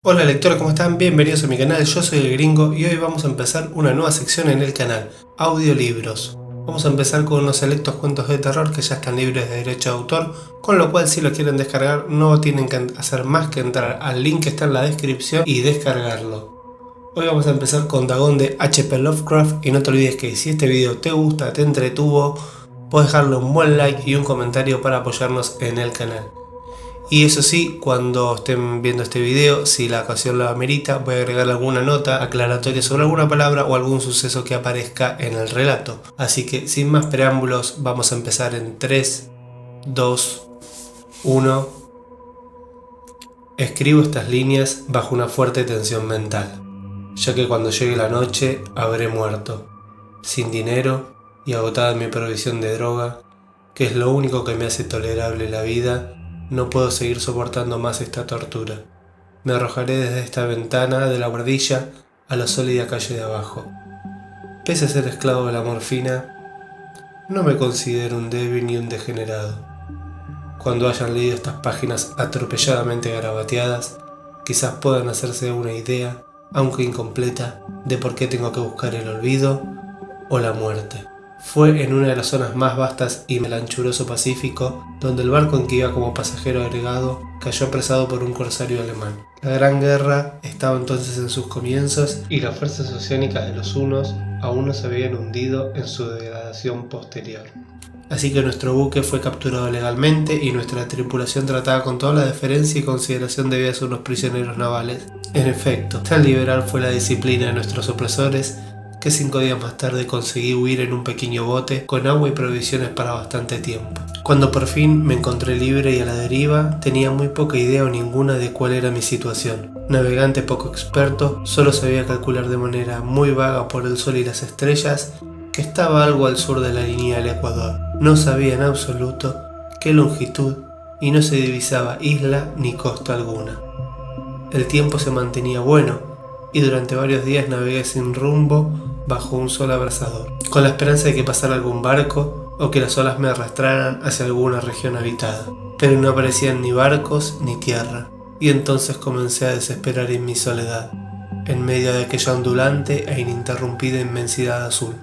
Hola lectores, ¿cómo están? Bienvenidos a mi canal, yo soy el Gringo y hoy vamos a empezar una nueva sección en el canal, audiolibros. Vamos a empezar con unos selectos cuentos de terror que ya están libres de derecho de autor, con lo cual si lo quieren descargar no tienen que hacer más que entrar al link que está en la descripción y descargarlo. Hoy vamos a empezar con Dagon de H.P. Lovecraft y no te olvides que si este video te gusta, te entretuvo, puedes dejarle un buen like y un comentario para apoyarnos en el canal. Y eso sí, cuando estén viendo este video, si la ocasión lo amerita, voy a agregar alguna nota aclaratoria sobre alguna palabra o algún suceso que aparezca en el relato. Así que sin más preámbulos, vamos a empezar en 3, 2, 1. Escribo estas líneas bajo una fuerte tensión mental, ya que cuando llegue la noche habré muerto, sin dinero y agotada mi provisión de droga, que es lo único que me hace tolerable la vida. No puedo seguir soportando más esta tortura. Me arrojaré desde esta ventana de la guardilla a la sólida calle de abajo. Pese a ser esclavo de la morfina, no me considero un débil ni un degenerado. Cuando hayan leído estas páginas atropelladamente garabateadas, quizás puedan hacerse una idea, aunque incompleta, de por qué tengo que buscar el olvido o la muerte. Fue en una de las zonas más vastas y del anchuroso Pacífico, donde el barco en que iba como pasajero agregado cayó apresado por un corsario alemán. La Gran Guerra estaba entonces en sus comienzos y las fuerzas oceánicas de los hunos aún no se habían hundido en su degradación posterior. Así que nuestro buque fue capturado legalmente y nuestra tripulación tratada con toda la deferencia y consideración debida a ser unos prisioneros navales. En efecto, tan liberal fue la disciplina de nuestros opresores que 5 días más tarde conseguí huir en un pequeño bote con agua y provisiones para bastante tiempo. Cuando por fin me encontré libre y a la deriva, tenía muy poca idea o ninguna de cuál era mi situación. Navegante poco experto, solo sabía calcular de manera muy vaga por el sol y las estrellas que estaba algo al sur de la línea del Ecuador. No sabía en absoluto qué longitud y no se divisaba isla ni costa alguna. El tiempo se mantenía bueno y durante varios días navegué sin rumbo bajo un sol abrasador, con la esperanza de que pasara algún barco o que las olas me arrastraran hacia alguna región habitada. Pero no aparecían ni barcos ni tierra, y entonces comencé a desesperar en mi soledad, en medio de aquella ondulante e ininterrumpida inmensidad azul.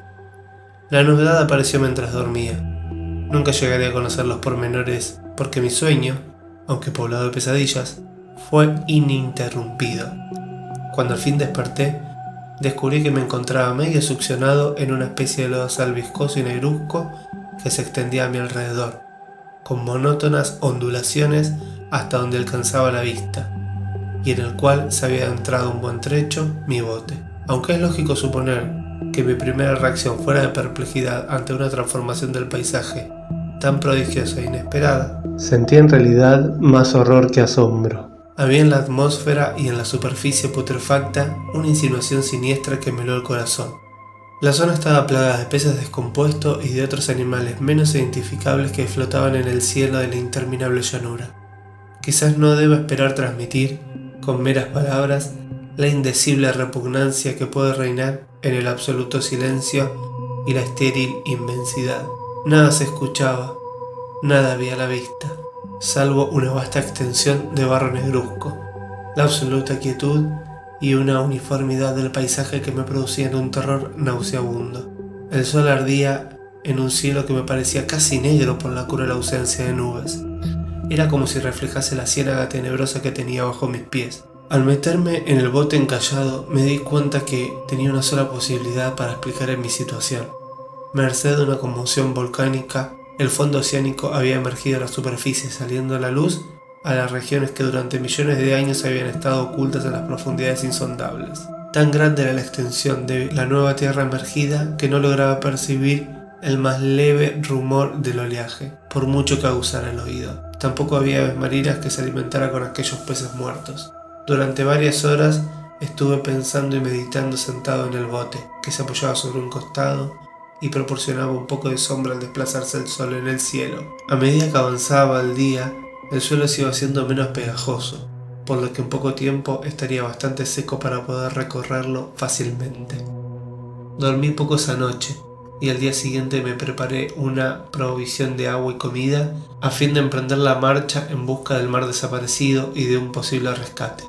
La novedad apareció mientras dormía. Nunca llegaré a conocer los pormenores porque mi sueño, aunque poblado de pesadillas, fue ininterrumpido. Cuando al fin desperté, descubrí que me encontraba medio succionado en una especie de lodazal viscoso y negruzco que se extendía a mi alrededor, con monótonas ondulaciones hasta donde alcanzaba la vista, y en el cual se había entrado un buen trecho mi bote. Aunque es lógico suponer que mi primera reacción fuera de perplejidad ante una transformación del paisaje tan prodigiosa e inesperada, sentí en realidad más horror que asombro. Había en la atmósfera y en la superficie putrefacta una insinuación siniestra que me heló el corazón. La zona estaba plagada de peces descompuestos y de otros animales menos identificables que flotaban en el cielo de la interminable llanura. Quizás no deba esperar transmitir, con meras palabras, la indecible repugnancia que puede reinar en el absoluto silencio y la estéril inmensidad. Nada se escuchaba, nada había a la vista, salvo una vasta extensión de barro negruzco, la absoluta quietud y una uniformidad del paisaje que me producían un terror nauseabundo. El sol ardía en un cielo que me parecía casi negro por la cruel ausencia de nubes. Era como si reflejase la ciénaga tenebrosa que tenía bajo mis pies. Al meterme en el bote encallado, me di cuenta que tenía una sola posibilidad para explicar mi situación. Merced de una conmoción volcánica, el fondo oceánico había emergido a la superficie, saliendo a la luz a las regiones que durante millones de años habían estado ocultas en las profundidades insondables. Tan grande era la extensión de la nueva tierra emergida que no lograba percibir el más leve rumor del oleaje, por mucho que aguzara el oído. Tampoco había aves marinas que se alimentaran con aquellos peces muertos. Durante varias horas estuve pensando y meditando sentado en el bote, que se apoyaba sobre un costado y proporcionaba un poco de sombra al desplazarse el sol en el cielo. A medida que avanzaba el día, el suelo se iba haciendo menos pegajoso, por lo que en poco tiempo estaría bastante seco para poder recorrerlo fácilmente. Dormí poco esa noche, y al día siguiente me preparé una provisión de agua y comida a fin de emprender la marcha en busca del mar desaparecido y de un posible rescate.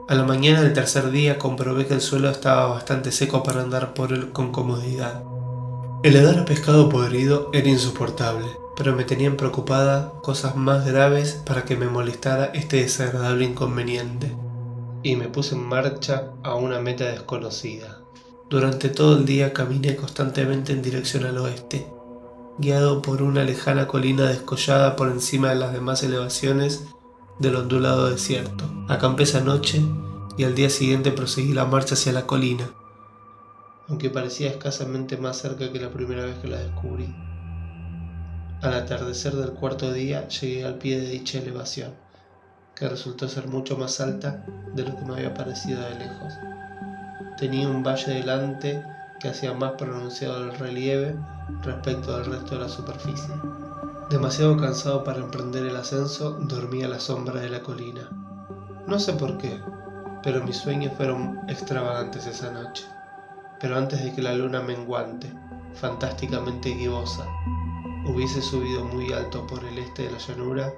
A la mañana del tercer día comprobé que el suelo estaba bastante seco para andar por él con comodidad. El hedor a pescado podrido era insoportable, pero me tenían preocupada cosas más graves para que me molestara este desagradable inconveniente, y me puse en marcha a una meta desconocida. Durante todo el día caminé constantemente en dirección al oeste, guiado por una lejana colina descollada por encima de las demás elevaciones del ondulado desierto. Acampé esa noche y al día siguiente proseguí la marcha hacia la colina, aunque parecía escasamente más cerca que la primera vez que la descubrí. Al atardecer del cuarto día llegué al pie de dicha elevación, que resultó ser mucho más alta de lo que me había parecido de lejos. Tenía un valle delante que hacía más pronunciado el relieve respecto del resto de la superficie. Demasiado cansado para emprender el ascenso, dormí a la sombra de la colina. No sé por qué, pero mis sueños fueron extravagantes esa noche. Pero antes de que la luna menguante, fantásticamente gibosa, hubiese subido muy alto por el este de la llanura,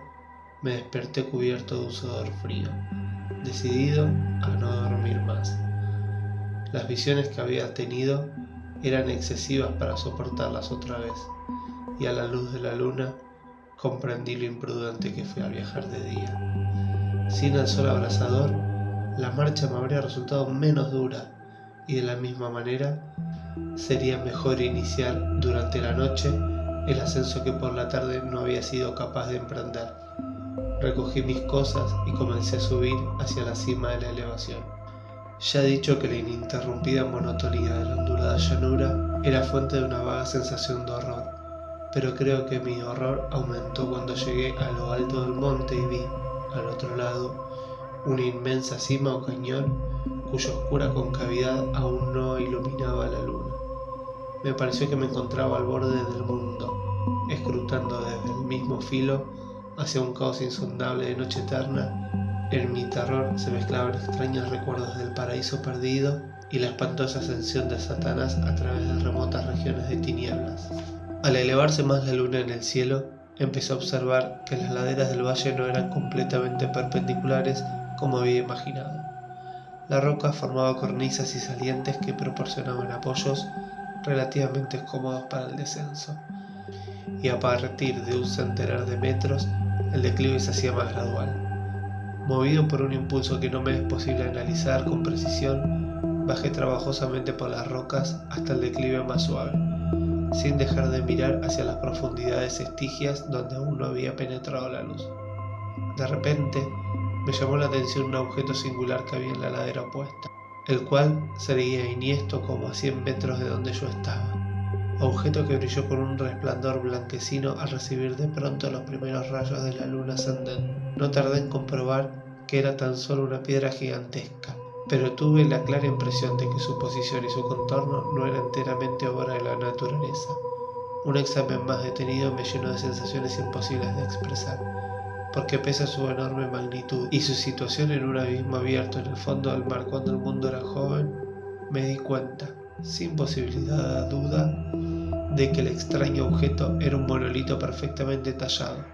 me desperté cubierto de un sudor frío, decidido a no dormir más. Las visiones que había tenido eran excesivas para soportarlas otra vez, y a la luz de la luna comprendí lo imprudente que fui al viajar de día. Sin el sol abrasador, la marcha me habría resultado menos dura, y de la misma manera sería mejor iniciar durante la noche el ascenso que por la tarde no había sido capaz de emprender. Recogí mis cosas y comencé a subir hacia la cima de la elevación. Ya he dicho que la ininterrumpida monotonía de la ondulada llanura era fuente de una vaga sensación de horror, pero creo que mi horror aumentó cuando llegué a lo alto del monte y vi, al otro lado, una inmensa cima o cañón cuya oscura concavidad aún no iluminaba la luna. Me pareció que me encontraba al borde del mundo, escrutando desde el mismo filo hacia un caos insondable de noche eterna. En mi terror se mezclaban extraños recuerdos del paraíso perdido y la espantosa ascensión de Satanás a través de remotas regiones de tinieblas. Al elevarse más la luna en el cielo, empecé a observar que las laderas del valle no eran completamente perpendiculares como había imaginado. La roca formaba cornisas y salientes que proporcionaban apoyos relativamente cómodos para el descenso, y a partir de un centenar de metros el declive se hacía más gradual. Movido por un impulso que no me es posible analizar con precisión, bajé trabajosamente por las rocas hasta el declive más suave, sin dejar de mirar hacia las profundidades estigias donde aún no había penetrado la luz. De repente, me llamó la atención un objeto singular que había en la ladera opuesta, el cual se erguía enhiesto como a 100 metros de donde yo estaba. Objeto que brilló con un resplandor blanquecino al recibir de pronto los primeros rayos de la luna ascendente. No tardé en comprobar que era tan solo una piedra gigantesca, pero tuve la clara impresión de que su posición y su contorno no era enteramente obra de la naturaleza. Un examen más detenido me llenó de sensaciones imposibles de expresar, porque pese a su enorme magnitud y su situación en un abismo abierto en el fondo del mar cuando el mundo era joven, me di cuenta, sin posibilidad de duda, de que el extraño objeto era un monolito perfectamente tallado,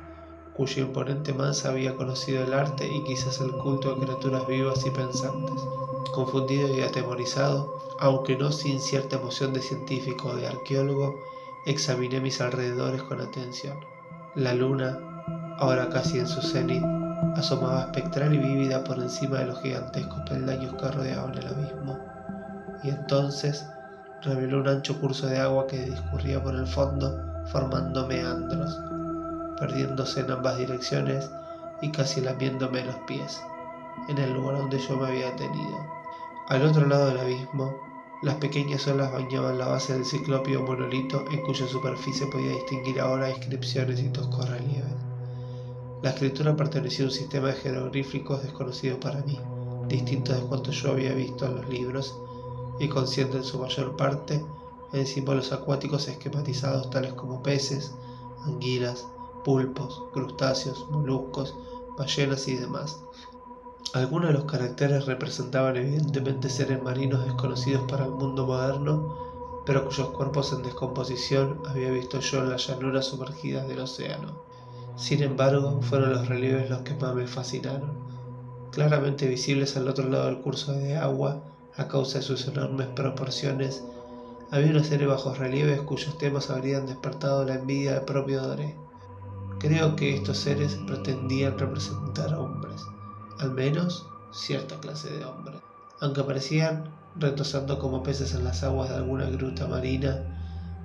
cuya imponente masa había conocido el arte y quizás el culto de criaturas vivas y pensantes. Confundido y atemorizado, aunque no sin cierta emoción de científico o de arqueólogo, examiné mis alrededores con atención. La luna, ahora casi en su cenit, asomaba espectral y vívida por encima de los gigantescos peldaños que rodeaban el abismo, y entonces reveló un ancho curso de agua que discurría por el fondo formando meandros, perdiéndose en ambas direcciones y casi lamiéndome los pies, en el lugar donde yo me había detenido. Al otro lado del abismo, las pequeñas olas bañaban la base del ciclópeo monolito en cuya superficie podía distinguir ahora inscripciones y toscos relieves. La escritura pertenecía a un sistema de jeroglíficos desconocido para mí, distinto de cuanto yo había visto en los libros, y consciente en su mayor parte en símbolos acuáticos esquematizados tales como peces, anguilas, pulpos, crustáceos, moluscos, ballenas y demás. Algunos de los caracteres representaban evidentemente seres marinos desconocidos para el mundo moderno, pero cuyos cuerpos en descomposición había visto yo en las llanuras sumergidas del océano. Sin embargo, fueron los relieves los que más me fascinaron. claramente visibles al otro lado del curso de agua a causa de sus enormes proporciones. Había una serie de bajorrelieves cuyos temas habrían despertado la envidia del propio Doré. Creo que estos seres pretendían representar hombres, al menos cierta clase de hombres, aunque parecían retosando como peces en las aguas de alguna gruta marina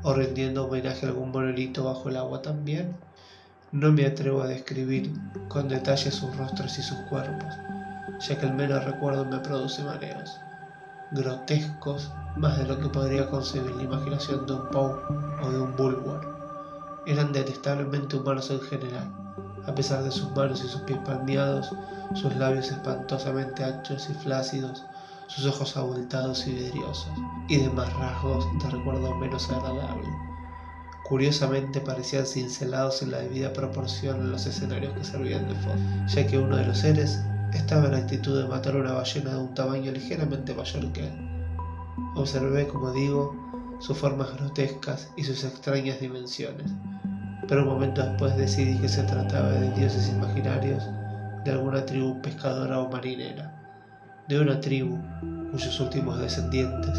o rindiendo homenaje a algún monolito bajo el agua también. No me atrevo a describir con detalle sus rostros y sus cuerpos, ya que el mero recuerdo me produce mareos, grotescos más de lo que podría concebir la imaginación de un Poe o de un Bulwer. Eran detestablemente humanos en general, a pesar de sus manos y sus pies palmeados, sus labios espantosamente anchos y flácidos, sus ojos abultados y vidriosos, y demás rasgos de recuerdo menos agradable. Curiosamente parecían cincelados en la debida proporción en los escenarios que servían de fondo, ya que uno de los seres estaba en actitud de matar a una ballena de un tamaño ligeramente mayor que él. Observé, como digo, sus formas grotescas y sus extrañas dimensiones, pero un momento después decidí que se trataba de dioses imaginarios de alguna tribu pescadora o marinera, de una tribu cuyos últimos descendientes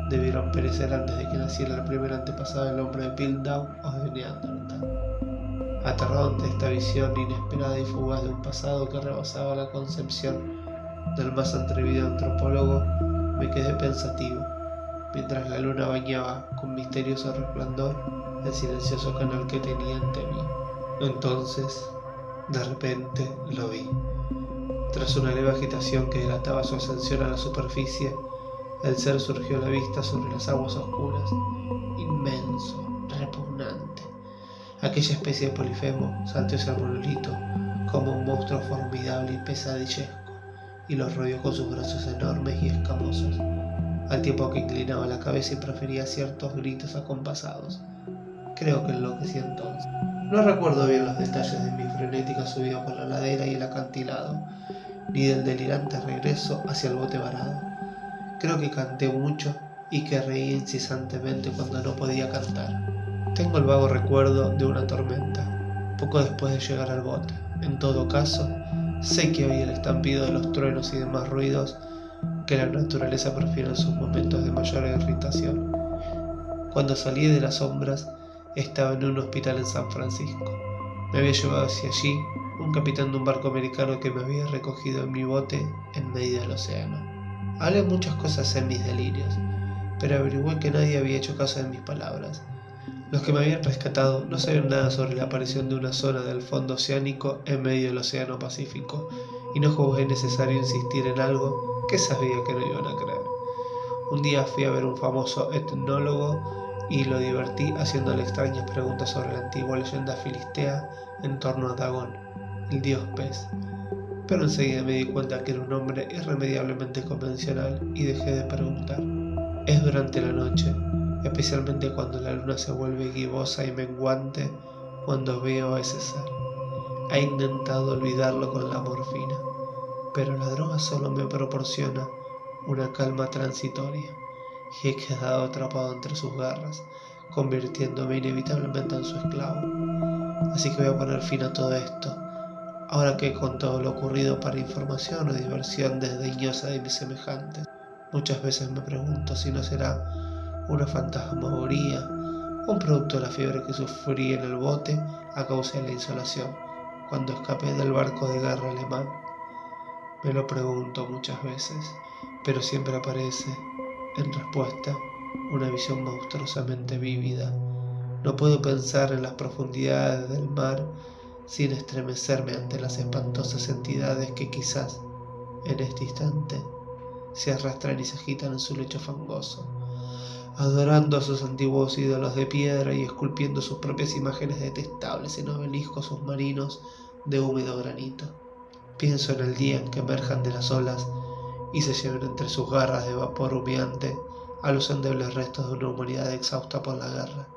debieron perecer antes de que naciera el primer antepasado del hombre de Piltdown o de Neandertal. Aterrado ante esta visión inesperada y fugaz de un pasado que rebasaba la concepción del más atrevido antropólogo, me quedé pensativo, mientras la luna bañaba con misterioso resplandor el silencioso canal que tenía ante mí. Entonces, de repente, lo vi. Tras una leve agitación que delataba su ascensión a la superficie, el ser surgió a la vista sobre las aguas oscuras, inmenso, repugnante. Aquella especie de Polifemo saltó hacia el monolito como un monstruo formidable y pesadillesco, y los rodeó con sus brazos enormes y escamosos, al tiempo que inclinaba la cabeza y profería ciertos gritos acompasados. Creo que enloquecí entonces. No recuerdo bien los detalles de mi frenética subida por la ladera y el acantilado, ni del delirante regreso hacia el bote varado. Creo que canté mucho y que reí incesantemente cuando no podía cantar. Tengo el vago recuerdo de una tormenta, poco después de llegar al bote. En todo caso, sé que oí el estampido de los truenos y demás ruidos que la naturaleza prefiere en sus momentos de mayor irritación. Cuando salí de las sombras, estaba en un hospital en San Francisco. Me había llevado hacia allí un capitán de un barco americano que me había recogido en mi bote en medio del océano. Hablé muchas cosas en mis delirios, pero averigüé que nadie había hecho caso de mis palabras. Los que me habían rescatado no sabían nada sobre la aparición de una zona del fondo oceánico en medio del océano Pacífico, y no juzgué necesario insistir en algo que sabía que no iban a creer. Un día fui a ver a un famoso etnólogo y lo divertí haciéndole extrañas preguntas sobre la antigua leyenda filistea en torno a Dagón, el dios pez. Pero enseguida me di cuenta que era un hombre irremediablemente convencional y dejé de preguntar. Es durante la noche, especialmente cuando la luna se vuelve gibosa y menguante, cuando veo a ese ser. He intentado olvidarlo con la morfina, pero la droga solo me proporciona una calma transitoria, y he quedado atrapado entre sus garras, convirtiéndome inevitablemente en su esclavo. Así que voy a poner fin a todo esto, ahora que he contado lo ocurrido para información o diversión desdeñosa de mis semejantes. Muchas veces me pregunto si no será una fantasmagoría, un producto de la fiebre que sufrí en el bote a causa de la insolación, cuando escapé del barco de guerra alemán. Me lo pregunto muchas veces, pero siempre aparece, en respuesta, una visión monstruosamente vívida. No puedo pensar en las profundidades del mar sin estremecerme ante las espantosas entidades que quizás, en este instante, se arrastran y se agitan en su lecho fangoso, adorando a sus antiguos ídolos de piedra y esculpiendo sus propias imágenes detestables en obeliscos submarinos de húmedo granito. Pienso en el día en que emerjan de las olas y se lleven entre sus garras de vapor humeante a los endebles restos de una humanidad exhausta por la guerra.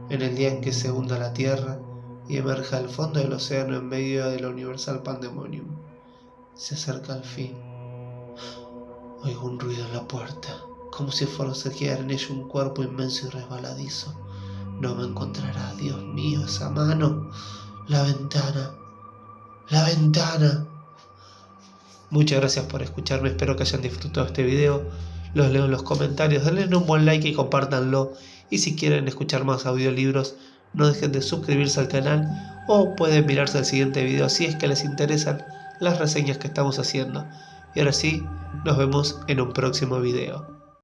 En el día en que se hunda la tierra y emerja del fondo del océano en medio del universal pandemonium. Se acerca el fin. Oigo un ruido en la puerta, como si forcejeara en ella un cuerpo inmenso y resbaladizo. No me encontrará, Dios mío, esa mano. La ventana. La ventana. Muchas gracias por escucharme, espero que hayan disfrutado este video. Los leo en los comentarios, denle un buen like y compártanlo. Y si quieren escuchar más audiolibros, no dejen de suscribirse al canal o pueden mirarse el siguiente video si es que les interesan las reseñas que estamos haciendo. Y ahora sí, nos vemos en un próximo video.